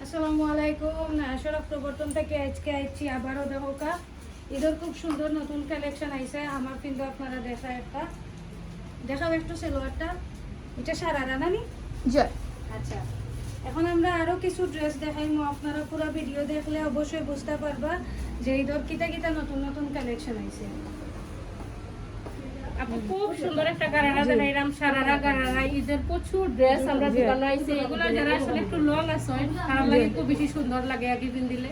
আসসালামু আলাইকুম। নাশরফ প্রবর্তন থেকে আজকে আইছি আবারও দেখা ঈদের খুব সুন্দর নতুন কালেকশন আইছে আমার, কিন্তু আপনারা দেখাও একটু সেলোয়ারটা, এটা সারারা নানি জয়। আচ্ছা, এখন আমরা আরো কিছু ড্রেস দেখাইমু। আপনারা পুরো ভিডিও দেখলে অবশ্যই বুঝতে পারবা যে ঈদের কিতা কিতা নতুন নতুন কালেকশন আইছে। আপু খুব সুন্দর একটা গারারা দেখাইলাম, সারারা গারারা। ঈদের প্রচুর ড্রেস আমরা দোকানে আইছে। এগুলো যারা আসলে একটু লং আছে তারা লাগে খুব বেশি সুন্দর লাগে আগে দিন দিলে।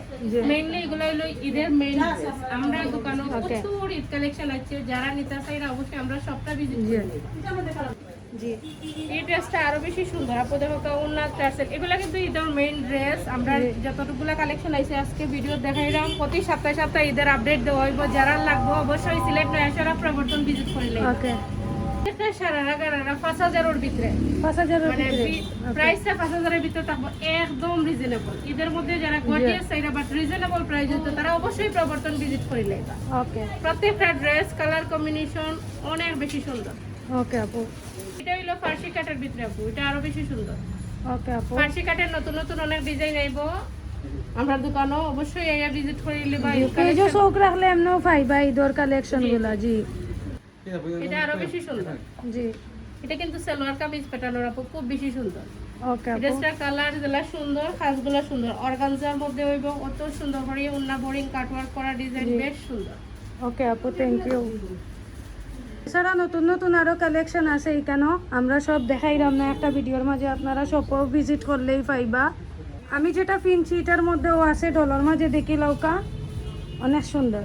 মেইনলি এগুলো হলো ঈদের মেইন ড্রেস। আমরা দোকানে প্রচুর ঈদ কালেকশন আছে, যারা নিতে চাইরা অবশ্যই আমরা সবটা ভিজিট করি। জি, এই ড্রেসটা আরো বেশি সুন্দর। আপু দেখো ওন্না টার্সেল, এগুলা কিন্তু ঈদের মেইন ড্রেস। আমরা যতটুকুলা কালেকশন আইছে আজকে ভিডিও দেখাইলাম। প্রতি সপ্তাহে সপ্তাহে ঈদের আপডেট দেওয়া হইব। যারা লাগবে অবশ্যই সিলেক্ট নাশরফ প্রবর্তন ভিজিট করলে। ওকে, এটা সারারা গারারা 5000 এর ভিতরে, 5000 এর মানে ভিতরে প্রাইসটা 5000 এর ভিতরে থাকবে, একদম রিজনেবল। ঈদের মধ্যে যারা গর্জিয়াস চাইরা বাট রিজনেবল প্রাইস হতো তারা অবশ্যই প্রবর্তন ভিজিট করিলে। ওকে, প্রত্যেকটা ড্রেস কালার কম্বিনেশন অনেক বেশি সুন্দর। ওকে আপু, এটা হইলো ফার্সি কাটের ভিতরে আপু, এটা আরো বেশি সুন্দর। ওকে আপু, ফার্সি কাটের নতুন নতুন অনেক ডিজাইন আইব। আমরা দোকানও অবশ্যই আইয়া ভিজিট করিলে বা পেজও চোখ রাখলে এমনও পাইবা ঈদের কালেকশন গুলা। জি, এটা আরো বেশি সুন্দর। জি, এটা কিন্তু সালোয়ার কামিজ প্যাটার্নের আপু, খুব বেশি সুন্দর। ওকে আপু, ড্রেসটার কালার গুলা সুন্দর, কাজগুলো সুন্দর। অর্গানজার মধ্যে হইব, অত সুন্দর করে ওন্না বোরিং কাটওয়ার্ক করা ডিজাইন, বেশ সুন্দর। ওকে আপু, থ্যাংক ইউ। এছাড়া নতুন নতুন আরো কালেকশন আছে, এখানে আমরা সব দেখাইলাম না একটা ভিডিওর মাঝে, আপনারা সবও ভিজিট করলেই পাইবা। আমি যেটা কিনছি এটার মধ্যেও আছে ডলার মাঝে, দেখি লৌকা অনেক সুন্দর।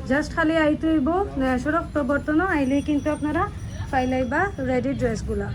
জাস্ট খালি আইতে হইব নাশরফ প্রবর্তন আইলেই কিন্তু আপনারা পাইলাইবা রেডি ড্রেসগুলা।